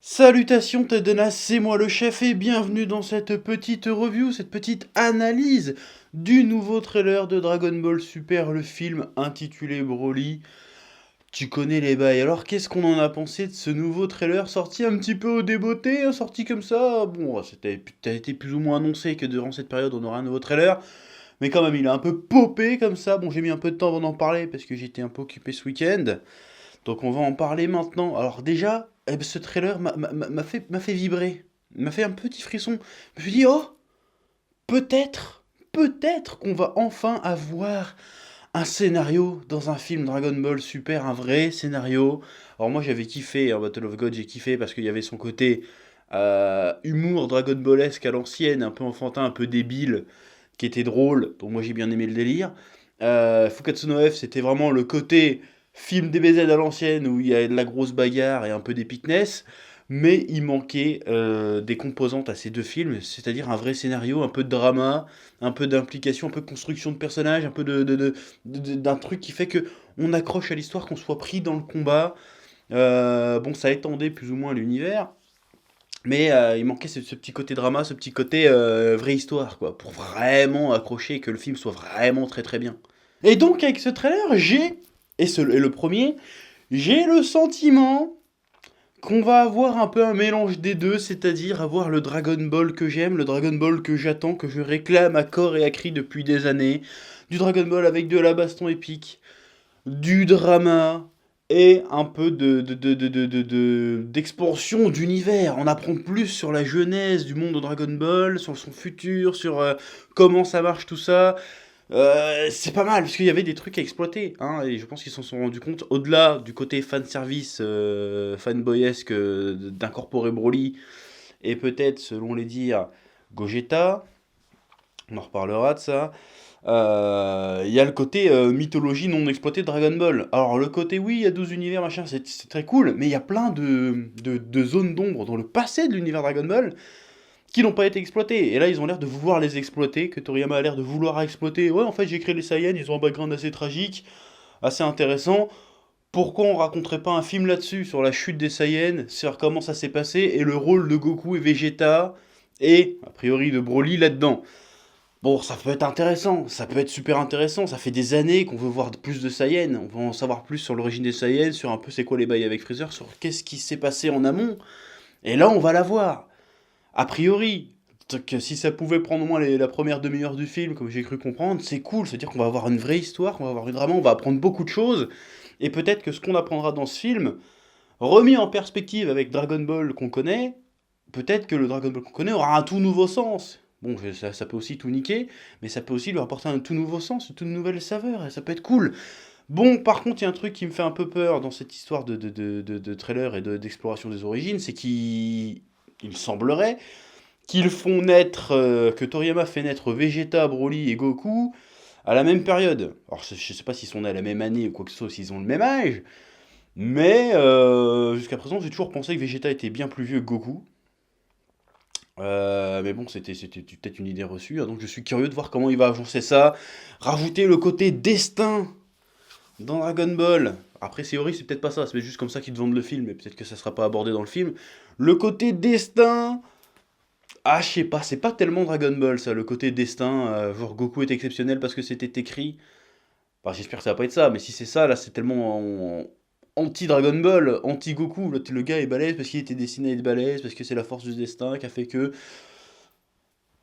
Salutations Tedenas, c'est moi le chef et bienvenue dans cette petite review, cette petite analyse du nouveau trailer de Dragon Ball Super, le film intitulé Broly. Tu connais les bails, alors qu'est-ce qu'on en a pensé de ce nouveau trailer sorti un petit peu au débeauté, hein, sorti comme ça? Bon, ça a été plus ou moins annoncé que durant cette période on aura un nouveau trailer, mais quand même il a un peu popé comme ça. Bon, j'ai mis un peu de temps avant d'en parler parce que j'étais un peu occupé ce week-end. Donc on va en parler maintenant. Alors déjà, ce trailer m'a fait vibrer. Il m'a fait un petit frisson. Je me suis dit, oh, peut-être qu'on va enfin avoir un scénario dans un film Dragon Ball Super, un vrai scénario. Alors moi j'avais kiffé, hein, Battle of God, j'ai kiffé parce qu'il y avait son côté humour Dragon Ballesque à l'ancienne, un peu enfantin, un peu débile, qui était drôle, donc moi j'ai bien aimé le délire. Fukatsu no F, c'était vraiment le côté film DBZ à l'ancienne, où il y a de la grosse bagarre et un peu d'épicness, mais il manquait des composantes à ces deux films, c'est-à-dire un vrai scénario, un peu de drama, un peu d'implication, un peu de construction de personnages, un peu d'un truc qui fait que on accroche à l'histoire, qu'on soit pris dans le combat. Bon, ça étendait plus ou moins l'univers, mais il manquait ce petit côté drama, ce petit côté vraie histoire, quoi, pour vraiment accrocher et que le film soit vraiment très très bien. Et donc, avec ce trailer, et le premier, j'ai le sentiment qu'on va avoir un peu un mélange des deux, c'est-à-dire avoir le Dragon Ball que j'aime, le Dragon Ball que j'attends, que je réclame à corps et à cri depuis des années, du Dragon Ball avec de la baston épique, du drama et un peu d'expansion d'univers. On apprend plus sur la genèse du monde de Dragon Ball, sur son futur, sur comment ça marche tout ça. C'est pas mal, parce qu'il y avait des trucs à exploiter, hein, et je pense qu'ils s'en sont rendus compte, au-delà du côté fanservice, fanboyesque, d'incorporer Broly, et peut-être, selon les dires, Gogeta, on en reparlera de ça. Il y a le côté mythologie non exploitée de Dragon Ball. Alors, le côté, oui, il y a 12 univers, machin, c'est très cool, mais il y a plein de zones d'ombre dans le passé de l'univers Dragon Ball qui n'ont pas été exploitées. Et là, ils ont l'air de vouloir les exploiter, que Toriyama a l'air de vouloir exploiter. Ouais, en fait, j'ai créé les Saiyans, ils ont un background assez tragique, assez intéressant. Pourquoi on raconterait pas un film là-dessus, sur la chute des Saiyans, sur comment ça s'est passé, et le rôle de Goku et Vegeta, et, a priori, de Broly là-dedans? Bon, ça peut être intéressant, ça peut être super intéressant, ça fait des années qu'on veut voir plus de Saiyans, on veut en savoir plus sur l'origine des Saiyans, sur un peu c'est quoi les bails avec Freezer, sur qu'est-ce qui s'est passé en amont, et là on va la voir. A priori, que si ça pouvait prendre au moins la première demi-heure du film, comme j'ai cru comprendre, c'est cool, c'est-à-dire qu'on va avoir une vraie histoire, qu'on va avoir une drama, on va apprendre beaucoup de choses, et peut-être que ce qu'on apprendra dans ce film, remis en perspective avec Dragon Ball qu'on connaît, peut-être que le Dragon Ball qu'on connaît aura un tout nouveau sens. Bon, ça peut aussi tout niquer, mais ça peut aussi lui apporter un tout nouveau sens, une toute nouvelle saveur, et ça peut être cool. Bon, par contre, il y a un truc qui me fait un peu peur dans cette histoire de trailer et d'exploration des origines, c'est qu'il semblerait qu'ils font naître, que Toriyama fait naître Vegeta, Broly et Goku à la même période. Alors, je sais pas s'ils sont nés à la même année ou quoi que ce soit, s'ils ont le même âge, mais jusqu'à présent, j'ai toujours pensé que Vegeta était bien plus vieux que Goku. Mais bon, c'était peut-être une idée reçue, hein, donc je suis curieux de voir comment il va agencer ça. Rajouter le côté destin dans Dragon Ball. Après, théorie, c'est peut-être pas ça, c'est juste comme ça qu'ils te vendent le film, mais peut-être que ça sera pas abordé dans le film. Le côté destin. Ah, je sais pas, c'est pas tellement Dragon Ball ça, le côté destin. Genre Goku est exceptionnel parce que c'était écrit. Enfin, j'espère que ça va pas être ça, mais si c'est ça, là, c'est tellement anti-Dragon Ball, anti-Goku. Le gars est balèze parce qu'il était destiné à être balèze, parce que c'est la force du destin qui a fait que.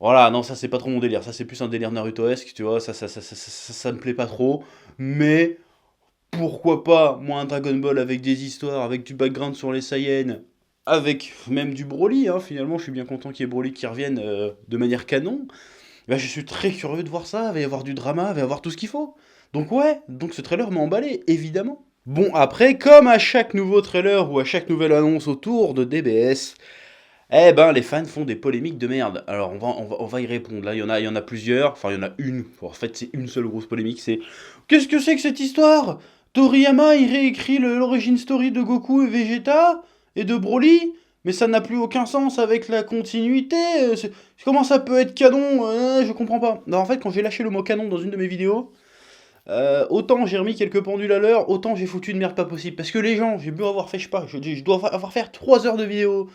Voilà, non, ça c'est pas trop mon délire. Ça c'est plus un délire Naruto-esque, tu vois. Ça me plaît pas trop. Mais pourquoi pas, moi, un Dragon Ball avec des histoires, avec du background sur les Saiyans, avec même du Broly, hein, finalement, je suis bien content qu'il y ait Broly qui revienne de manière canon. Ben, je suis très curieux de voir ça. Il va y avoir du drama, il va y avoir tout ce qu'il faut. Donc, ouais, donc ce trailer m'a emballé, évidemment. Bon, après, comme à chaque nouveau trailer ou à chaque nouvelle annonce autour de DBS, eh ben, les fans font des polémiques de merde. Alors, on va y répondre. Là, il y en a plusieurs. Enfin, il y en a une. En fait, c'est une seule grosse polémique. C'est qu'est-ce que c'est que cette histoire? Toriyama, il réécrit l'origine story de Goku et Vegeta et de Broly, mais ça n'a plus aucun sens avec la continuité. Comment ça peut être canon? Je comprends pas. Non, en fait, quand j'ai lâché le mot canon dans une de mes vidéos, Autant j'ai remis quelques pendules à l'heure, autant j'ai foutu une merde pas possible. Parce que les gens, j'ai beau avoir fait, je sais pas, je dois avoir fait 3 heures de vidéo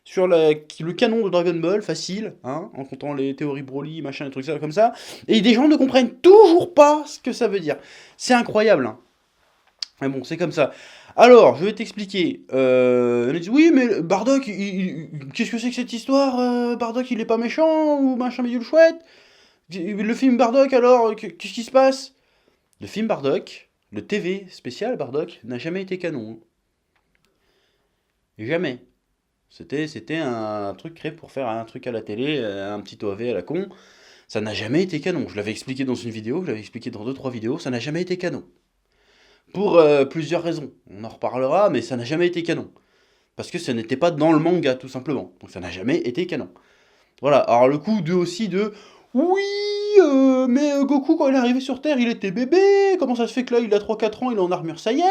sur le canon de Dragon Ball, facile, hein, en comptant les théories Broly, machin, des trucs ça, comme ça. Et des gens ne comprennent toujours pas ce que ça veut dire. C'est incroyable, hein. Mais bon, c'est comme ça. Alors, je vais t'expliquer. Elle dit, oui, mais Bardock, qu'est-ce que c'est que cette histoire Bardock, il est pas méchant ou machin bidule chouette. Le film Bardock, alors, qu'est-ce qui se passe? Le film Bardock, le TV spécial Bardock, n'a jamais été canon, hein. Jamais. C'était un truc créé pour faire un truc à la télé, un petit OAV à la con. Ça n'a jamais été canon. Je l'avais expliqué dans une vidéo, je l'avais expliqué dans deux trois vidéos, ça n'a jamais été canon. Pour plusieurs raisons. On en reparlera, mais ça n'a jamais été canon. Parce que ça n'était pas dans le manga, tout simplement. Donc ça n'a jamais été canon. Voilà, alors le coup de aussi de... Oui, mais Goku, quand il est arrivé sur Terre, il était bébé. Comment ça se fait que là, il a 3-4 ans, il est en armure Saiyan?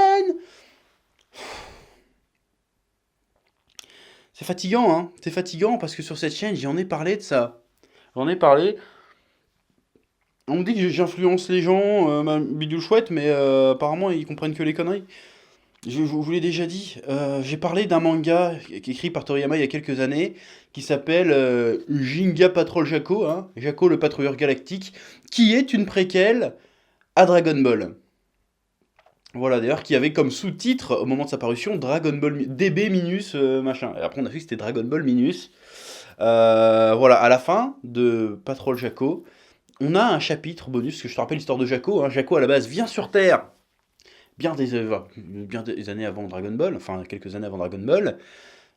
C'est fatigant, hein. C'est fatigant parce que sur cette chaîne, j'en ai parlé de ça. J'en ai parlé. On me dit que j'influence les gens, ma bidule chouette, mais apparemment, ils comprennent que les conneries. Je vous l'ai déjà dit, j'ai parlé d'un manga écrit par Toriyama il y a quelques années, qui s'appelle Ginga Patrol Jaco, hein, Jaco le patrouilleur galactique, qui est une préquelle à Dragon Ball. Voilà, d'ailleurs, qui avait comme sous-titre, au moment de sa parution, Dragon Ball DB Minus, machin. Et après, on a vu que c'était Dragon Ball Minus. Voilà, à la fin de Patrol Jaco, on a un chapitre bonus, parce que je te rappelle l'histoire de Jaco, hein. Jaco, à la base, vient sur Terre bien des années avant Dragon Ball, enfin quelques années avant Dragon Ball,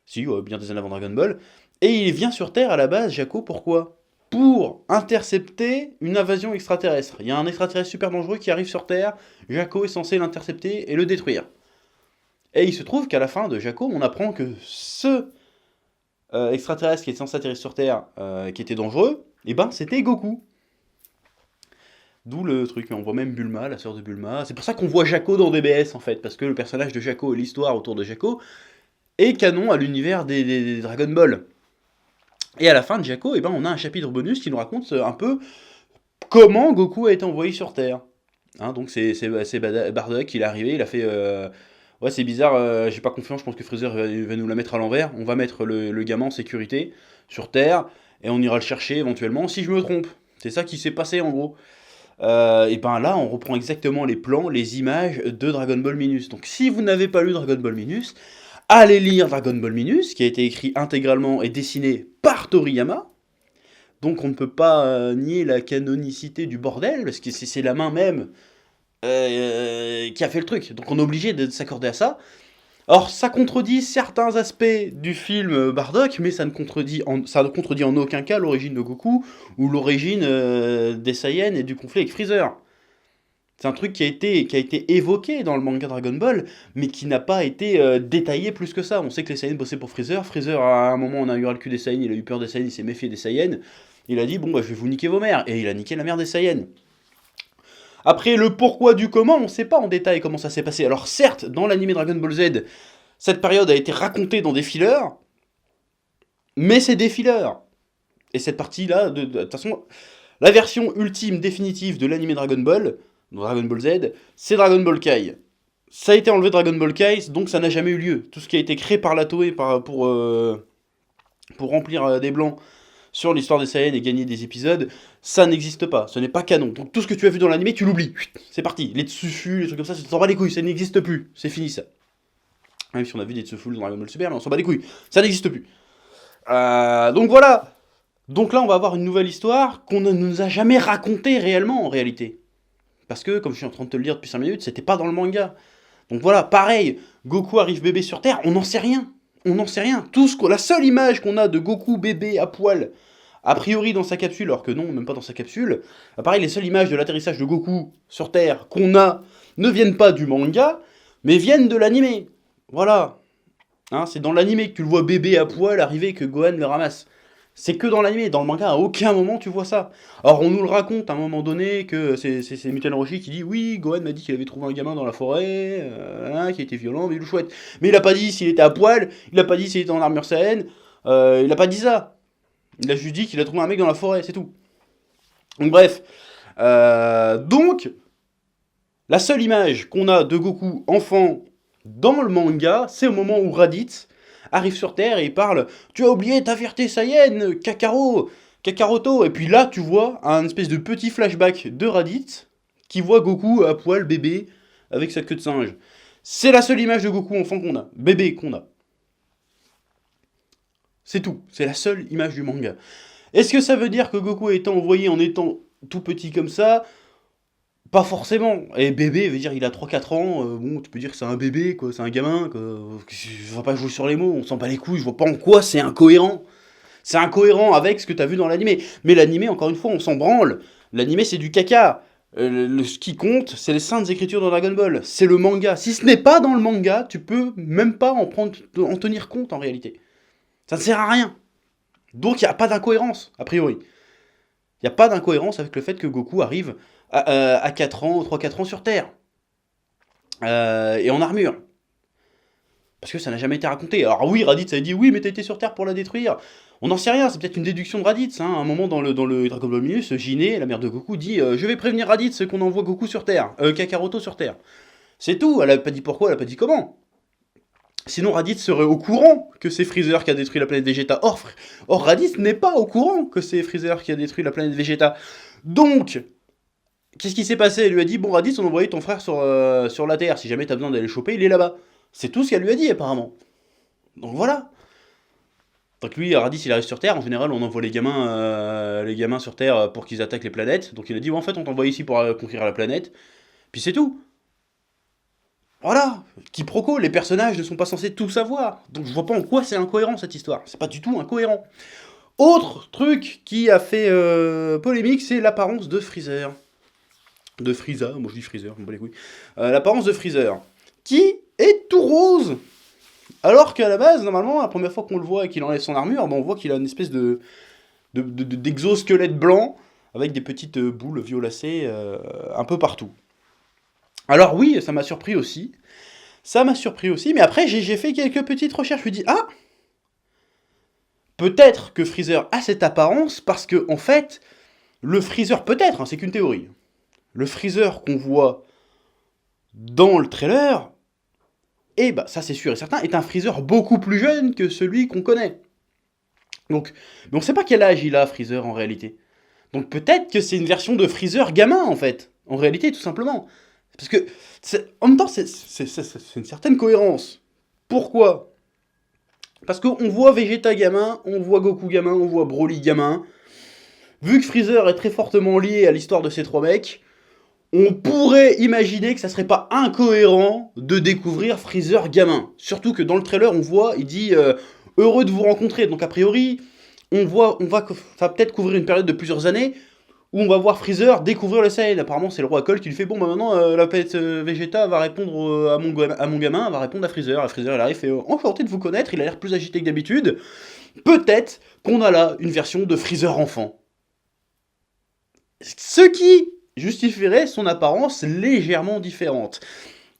si, bien des années avant Dragon Ball, et il vient sur Terre à la base, Jaco, pourquoi? Pour intercepter une invasion extraterrestre. Il y a un extraterrestre super dangereux qui arrive sur Terre, Jaco est censé l'intercepter et le détruire. Et il se trouve qu'à la fin de Jaco, on apprend que ce extraterrestre qui est censé atterrir sur Terre, qui était dangereux, et ben c'était Goku. D'où le truc, on voit même Bulma, la sœur de Bulma. C'est pour ça qu'on voit Jaco dans DBS en fait, parce que le personnage de Jaco et l'histoire autour de Jaco est canon à l'univers des Dragon Ball. Et à la fin de Jaco, eh ben, on a un chapitre bonus qui nous raconte un peu comment Goku a été envoyé sur Terre. Hein, donc c'est Bardock, il est arrivé, il a fait... Ouais, c'est bizarre, j'ai pas confiance, je pense que Freezer va nous la mettre à l'envers. On va mettre le gamin en sécurité sur Terre, et on ira le chercher éventuellement si je me trompe. C'est ça qui s'est passé en gros. Et ben là, on reprend exactement les plans, les images de Dragon Ball Minus. Donc si vous n'avez pas lu Dragon Ball Minus, allez lire Dragon Ball Minus, qui a été écrit intégralement et dessiné par Toriyama. Donc on ne peut pas nier la canonicité du bordel, parce que c'est la main même qui a fait le truc. Donc on est obligé de s'accorder à ça. Or, ça contredit certains aspects du film Bardock, mais ça ne contredit en aucun cas l'origine de Goku ou l'origine des Saiyans et du conflit avec Freezer. C'est un truc qui a été évoqué dans le manga Dragon Ball, mais qui n'a pas été détaillé plus que ça. On sait que les Saiyans bossaient pour Freezer. Freezer, à un moment, on a eu le cul des Saiyans, il a eu peur des Saiyans, il s'est méfié des Saiyans. Il a dit, bon, bah, je vais vous niquer vos mères. Et il a niqué la mère des Saiyans. Après, le pourquoi du comment, on ne sait pas en détail comment ça s'est passé. Alors certes, dans l'anime Dragon Ball Z, cette période a été racontée dans des fillers, mais c'est des fillers. Et cette partie-là, de toute façon, la version ultime, définitive de l'anime Dragon Ball Z, c'est Dragon Ball Kai. Ça a été enlevé Dragon Ball Kai, donc ça n'a jamais eu lieu. Tout ce qui a été créé par la Toei pour remplir des blancs sur l'histoire des Saiyans et gagner des épisodes, ça n'existe pas, ce n'est pas canon. Donc tout ce que tu as vu dans l'anime, tu l'oublies. C'est parti. Les Tsufu, les trucs comme ça t'en bats les couilles, ça n'existe plus. C'est fini ça. Même si on a vu des Tsufu dans Dragon Ball Super, mais on s'en bat les couilles. Ça n'existe plus. Donc voilà. Donc là, on va avoir une nouvelle histoire qu'on ne nous a jamais racontée réellement en réalité. Parce que, comme je suis en train de te le dire depuis 5 minutes, c'était pas dans le manga. Donc voilà, pareil, Goku arrive bébé sur Terre, on n'en sait rien. On n'en sait rien. La seule image qu'on a de Goku bébé à poil, a priori dans sa capsule, alors que non, même pas dans sa capsule, pareil, les seules images de l'atterrissage de Goku sur Terre qu'on a ne viennent pas du manga, mais viennent de l'animé. Voilà. Hein, c'est dans l'animé que tu le vois bébé à poil arriver et que Gohan le ramasse. C'est que dans l'animé, dans le manga, à aucun moment tu vois ça. Alors on nous le raconte à un moment donné que c'est Muten Roshi qui dit oui, Gohan m'a dit qu'il avait trouvé un gamin dans la forêt, qui était violent, mais il est chouette. Mais il a pas dit s'il était à poil, il a pas dit s'il était en armure Saiyan, il a pas dit ça. Il a juste dit qu'il a trouvé un mec dans la forêt, c'est tout. Donc bref. Donc, La seule image qu'on a de Goku enfant dans le manga, c'est au moment où Raditz arrive sur Terre et il parle « Tu as oublié ta fierté Saiyan, Kakaroto !» Et puis là, tu vois un espèce de petit flashback de Raditz qui voit Goku à poil bébé avec sa queue de singe. C'est la seule image de Goku enfant qu'on a, bébé qu'on a. C'est tout, c'est la seule image du manga. Est-ce que ça veut dire que Goku a été envoyé en étant tout petit comme ça? Pas forcément. Et bébé, veut dire il a 3-4 ans, bon, tu peux dire que c'est un bébé, quoi, c'est un gamin, quoi. Je vais pas jouer sur les mots, on s'en bat les couilles, je vois pas en quoi c'est incohérent. C'est incohérent avec ce que t'as vu dans l'animé. Mais l'animé, encore une fois, on s'en branle. L'animé, c'est du caca. Ce qui compte, c'est les saintes écritures de Dragon Ball. C'est le manga. Si ce n'est pas dans le manga, tu peux même pas en tenir compte en réalité. Ça ne sert à rien. Donc il n'y a pas d'incohérence, a priori. Il n'y a pas d'incohérence avec le fait que Goku arrive à 4 ans, 3-4 ans sur Terre. Et en armure. Parce que ça n'a jamais été raconté. Alors oui, Raditz a dit oui, mais t'as été sur Terre pour la détruire. On n'en sait rien, c'est peut-être une déduction de Raditz. Hein. À un moment dans le Dragon Ball Minus, Jiné, la mère de Goku, dit je vais prévenir Raditz qu'on envoie Goku sur Terre, Kakaroto sur Terre. C'est tout, elle a pas dit pourquoi, elle a pas dit comment. Sinon Raditz serait au courant que c'est Freezer qui a détruit la planète Vegeta. Or Raditz n'est pas au courant que c'est Freezer qui a détruit la planète Vegeta. Donc, qu'est-ce qui s'est passé? Elle lui a dit bon Raditz, on a envoyé ton frère sur la Terre. Si jamais t'as besoin d'aller le choper, il est là-bas. C'est tout ce qu'elle lui a dit apparemment. Donc voilà. Donc lui, Raditz, il arrive sur Terre. En général, on envoie les gamins sur Terre pour qu'ils attaquent les planètes. Donc il a dit bon, en fait, on t'envoie ici pour conquérir la planète. Puis c'est tout. Voilà, quiproquo, les personnages ne sont pas censés tout savoir. Donc je vois pas en quoi c'est incohérent cette histoire. C'est pas du tout incohérent. Autre truc qui a fait polémique, c'est l'apparence de Freezer. De Frieza, moi je dis Freezer, je me bats les couilles. L'apparence de Freezer, qui est tout rose. Alors qu'à la base, normalement, la première fois qu'on le voit et qu'il enlève son armure, on voit qu'il a une espèce d'exosquelette blanc avec des petites boules violacées un peu partout. Alors oui, ça m'a surpris aussi. Mais après j'ai fait quelques petites recherches. Je me dis, ah, peut-être que Freezer a cette apparence parce que, en fait, le Freezer, peut-être, hein, c'est qu'une théorie. Le Freezer qu'on voit dans le trailer, et bah ça c'est sûr et certain, est un Freezer beaucoup plus jeune que celui qu'on connaît. Donc, mais on sait pas quel âge il a, Freezer, en réalité. Donc peut-être que c'est une version de Freezer gamin, en fait. En réalité, tout simplement. Parce que, en même temps, c'est une certaine cohérence. Pourquoi? Parce qu'on voit Vegeta gamin, on voit Goku gamin, on voit Broly gamin. Vu que Freezer est très fortement lié à l'histoire de ces trois mecs, on pourrait imaginer que ça serait pas incohérent de découvrir Freezer gamin. Surtout que dans le trailer, on voit, il dit heureux de vous rencontrer. Donc a priori, ça va peut-être couvrir une période de plusieurs années où on va voir Freezer découvrir le Saiyan. Apparemment, c'est le roi Cole qui lui fait bon, bah maintenant, la planète Vegeta va répondre à mon gamin, va répondre à Freezer. Et Freezer, il arrive, fait enchanté de vous connaître, il a l'air plus agité que d'habitude. Peut-être qu'on a là une version de Freezer enfant. Ce qui justifierait son apparence légèrement différente.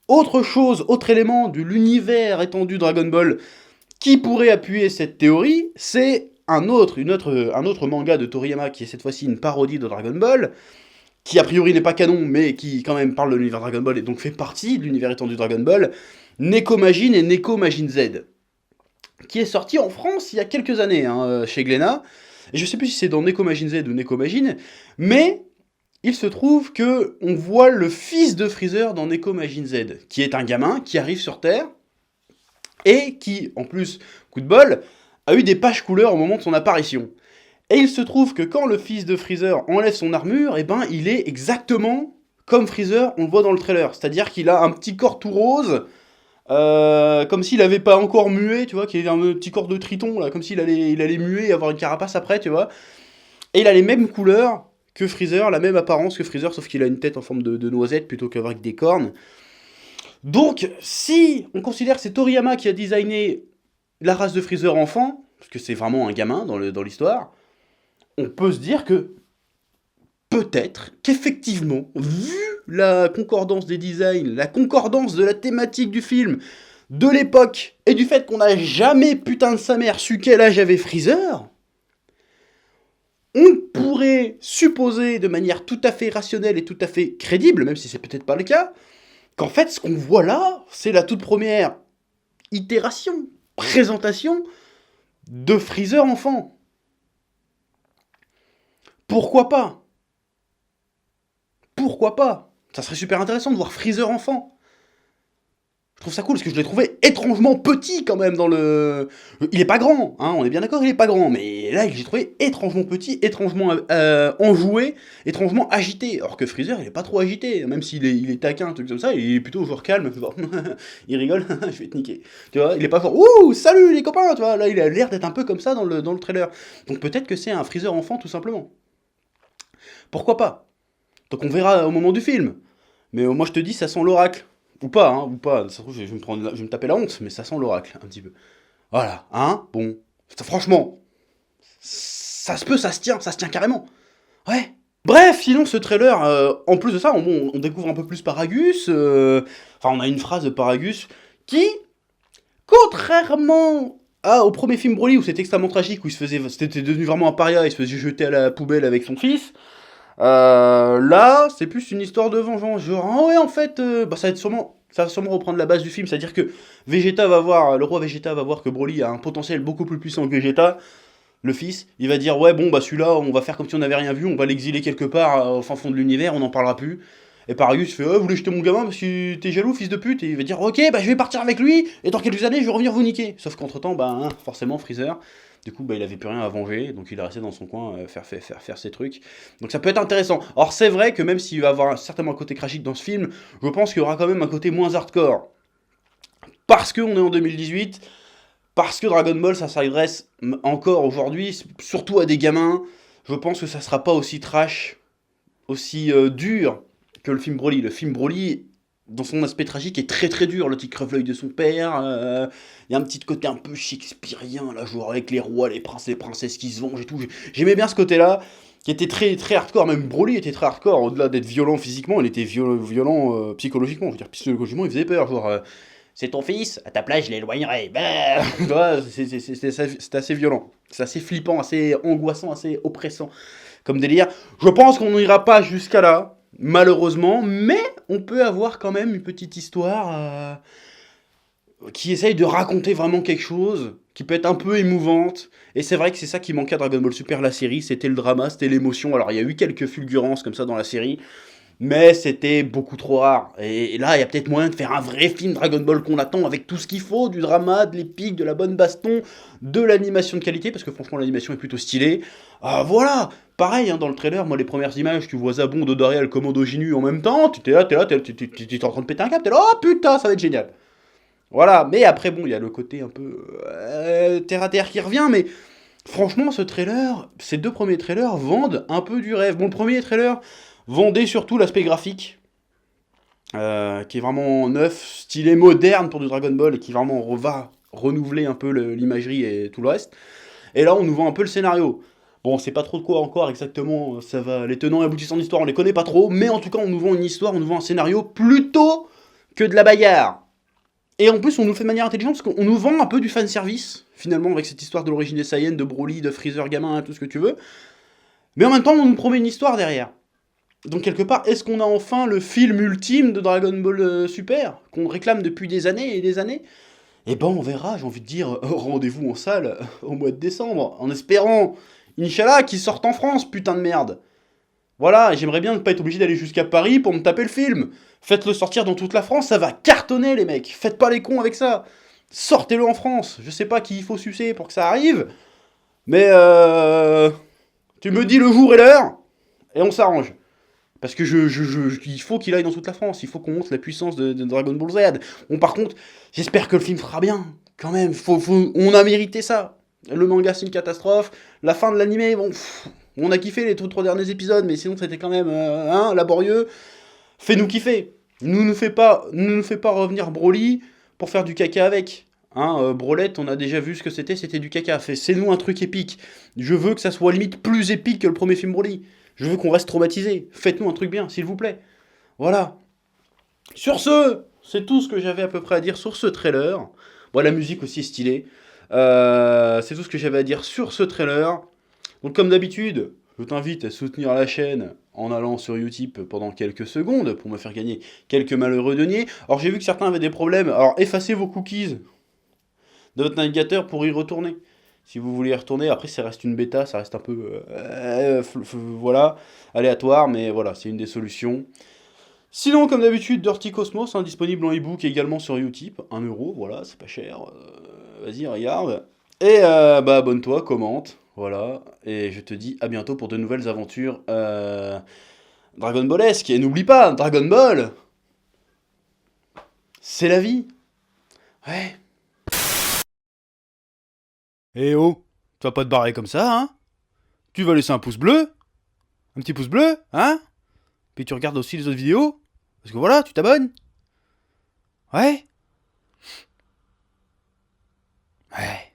Autre élément de l'univers étendu Dragon Ball qui pourrait appuyer cette théorie, c'est un autre manga de Toriyama qui est cette fois-ci une parodie de Dragon Ball, qui a priori n'est pas canon, mais qui quand même parle de l'univers Dragon Ball et donc fait partie de l'univers étendu Dragon Ball, Neko Majin et Neko Majin Z, qui est sorti en France il y a quelques années, chez Glénat, et je sais plus si c'est dans Neko Majin Z ou Neko Majin, mais il se trouve que on voit le fils de Freezer dans Neko Majin Z, qui est un gamin qui arrive sur Terre, et qui, en plus, coup de bol, a eu des pages couleurs au moment de son apparition. Et il se trouve que quand le fils de Freezer enlève son armure, il est exactement comme Freezer, on le voit dans le trailer. C'est-à-dire qu'il a un petit corps tout rose, comme s'il n'avait pas encore mué, tu vois, qu'il avait un petit corps de triton, là, comme s'il allait muer et avoir une carapace après, tu vois. Et il a les mêmes couleurs que Freezer, la même apparence que Freezer, sauf qu'il a une tête en forme de noisette plutôt qu'avec des cornes. Donc, si on considère que c'est Toriyama qui a designé la race de Freezer enfant, parce que c'est vraiment un gamin dans l'histoire, on peut se dire que peut-être qu'effectivement, vu la concordance des designs, la concordance de la thématique du film, de l'époque, et du fait qu'on n'a jamais putain de sa mère su quel âge avait Freezer, on pourrait supposer de manière tout à fait rationnelle et tout à fait crédible, même si c'est peut-être pas le cas, qu'en fait, ce qu'on voit là, c'est la toute première itération, présentation de Freezer enfant. Pourquoi pas? Pourquoi pas? Ça serait super intéressant de voir Freezer enfant. Je trouve ça cool, parce que je l'ai trouvé étrangement petit quand même dans le... Il est pas grand, hein, on est bien d'accord, il est pas grand, mais là, j'ai trouvé étrangement petit, étrangement enjoué, étrangement agité, alors que Freezer, il est pas trop agité, même s'il est taquin, un truc comme ça, il est plutôt genre calme, genre, il rigole, je vais te niquer, tu vois, il est pas genre, ouh, salut les copains, tu vois, là, il a l'air d'être un peu comme ça dans le trailer. Donc peut-être que c'est un Freezer enfant, tout simplement. Pourquoi pas? Donc on verra au moment du film. Mais moi je te dis, ça sent l'oracle. Ou pas, hein, ou pas. Ça se trouve, je vais je vais me taper la honte, mais ça sent l'oracle, un petit peu. Voilà, hein, bon. Franchement, ça se peut, ça se tient carrément. Ouais. Bref, sinon ce trailer, en plus de ça, on découvre un peu plus Paragus. Enfin, on a une phrase de Paragus qui, contrairement au premier film Broly où c'était extrêmement tragique, où c'était devenu vraiment un paria, il se faisait jeter à la poubelle avec son fils. Là, c'est plus une histoire de vengeance. Genre, ah ouais, en fait, bah, ça va sûrement reprendre la base du film. C'est-à-dire que le roi Vegeta va voir que Broly a un potentiel beaucoup plus puissant que Vegeta, le fils. Il va dire, ouais, bon, bah celui-là, on va faire comme si on n'avait rien vu, on va l'exiler quelque part au fin fond de l'univers, on n'en parlera plus. Et Paragus fait, vous voulez jeter mon gamin parce que t'es jaloux, fils de pute. Et il va dire, ok, bah je vais partir avec lui, et dans quelques années, je vais revenir vous niquer. Sauf qu'entre temps, bah, hein, forcément, Freezer. Du coup, bah, il avait plus rien à venger, donc il est resté dans son coin, faire ses trucs. Donc ça peut être intéressant. Or, c'est vrai que même s'il va y avoir certainement un côté tragique dans ce film, je pense qu'il y aura quand même un côté moins hardcore. Parce qu'on est en 2018, parce que Dragon Ball, ça s'adresse encore aujourd'hui, surtout à des gamins. Je pense que ça sera pas aussi trash, aussi dur que le film Broly. Le film Broly, dans son aspect tragique, est très très dur. L'autre, il crève l'œil de son père. Il y a un petit côté un peu shakespearien, là, genre avec les rois, les princes, les princesses qui se vengent et tout. J'aimais bien ce côté-là, qui était très très hardcore. Même Broly était très hardcore. Au-delà d'être violent physiquement, il était violent psychologiquement. Je veux dire, psychologiquement, il faisait peur. Genre, c'est ton fils, à ta place, je l'éloignerai. Bah c'est assez violent. C'est assez flippant, assez angoissant, assez oppressant comme délire. Je pense qu'on n'ira pas jusqu'à là, malheureusement, mais on peut avoir quand même une petite histoire qui essaye de raconter vraiment quelque chose, qui peut être un peu émouvante. Et c'est vrai que c'est ça qui manquait à Dragon Ball Super, la série, c'était le drama, c'était l'émotion. Alors il y a eu quelques fulgurances comme ça dans la série, mais c'était beaucoup trop rare. Et là, il y a peut-être moyen de faire un vrai film Dragon Ball qu'on attend avec tout ce qu'il faut, du drama, de l'épique, de la bonne baston, de l'animation de qualité, parce que franchement l'animation est plutôt stylée. Voilà, pareil, hein, dans le trailer, moi les premières images, tu vois Zabon, Dodoriel, Commando Ginu en même temps, t'es en train de péter un câble, t'es là, oh putain, ça va être génial. Voilà, mais après bon, il y a le côté un peu terre à terre qui revient, mais franchement ces deux premiers trailers vendent un peu du rêve. Bon, le premier trailer vendait surtout l'aspect graphique, qui est vraiment neuf, stylé, moderne pour du Dragon Ball, et qui vraiment va renouveler un peu l'imagerie et tout le reste. Et là, on nous vend un peu le scénario. Bon, on sait pas trop de quoi encore exactement, ça va, les tenants et aboutissants de l'histoire, on les connaît pas trop, mais en tout cas, on nous vend une histoire, on nous vend un scénario plutôt que de la bagarre. Et en plus, on nous le fait de manière intelligente, parce qu'on nous vend un peu du fanservice, finalement, avec cette histoire de l'origine des Saiyans, de Broly, de Freezer gamin, tout ce que tu veux. Mais en même temps, on nous promet une histoire derrière. Donc quelque part, est-ce qu'on a enfin le film ultime de Dragon Ball Super, qu'on réclame depuis des années et des années? Eh ben on verra, j'ai envie de dire, rendez-vous en salle au mois de décembre, en espérant, Inch'Allah, qu'il sorte en France, putain de merde. Voilà, et j'aimerais bien ne pas être obligé d'aller jusqu'à Paris pour me taper le film. Faites-le sortir dans toute la France, ça va cartonner les mecs. Faites pas les cons avec ça. Sortez-le en France. Je sais pas qui il faut sucer pour que ça arrive, mais tu me dis le jour et l'heure, et on s'arrange. Parce que il faut qu'il aille dans toute la France, il faut qu'on montre la puissance de Dragon Ball Z. Bon, par contre, j'espère que le film fera bien, quand même, on a mérité ça. Le manga, c'est une catastrophe, la fin de l'animé, bon, on a kiffé les 3 derniers épisodes, mais sinon c'était quand même laborieux. Fais-nous kiffer. Nous fais pas revenir Broly pour faire du caca avec. Brolette, on a déjà vu ce que c'était du caca. C'est-nous un truc épique. Je veux que ça soit limite plus épique que le premier film Broly. Je veux qu'on reste traumatisé. Faites-nous un truc bien, s'il vous plaît. Voilà. Sur ce, c'est tout ce que j'avais à peu près à dire sur ce trailer. Bon, la musique aussi est stylée. C'est tout ce que j'avais à dire sur ce trailer. Donc comme d'habitude, je t'invite à soutenir la chaîne en allant sur Utip pendant quelques secondes pour me faire gagner quelques malheureux deniers. Alors j'ai vu que certains avaient des problèmes, alors effacez vos cookies de votre navigateur pour y retourner. Si vous voulez y retourner, après ça reste une bêta, ça reste un peu voilà, aléatoire, mais voilà, c'est une des solutions. Sinon, comme d'habitude, Dirty Cosmos, hein, disponible en ebook également sur Utip, 1€, voilà, c'est pas cher. Vas-y, regarde. Et bah abonne-toi, commente, voilà. Et je te dis à bientôt pour de nouvelles aventures Dragon Ballesques. Et n'oublie pas, Dragon Ball, c'est la vie. Ouais. Eh oh, tu vas pas te barrer comme ça, hein? Tu vas laisser un pouce bleu? Un petit pouce bleu, hein? Puis tu regardes aussi les autres vidéos? Parce que voilà, tu t'abonnes? Ouais? Ouais.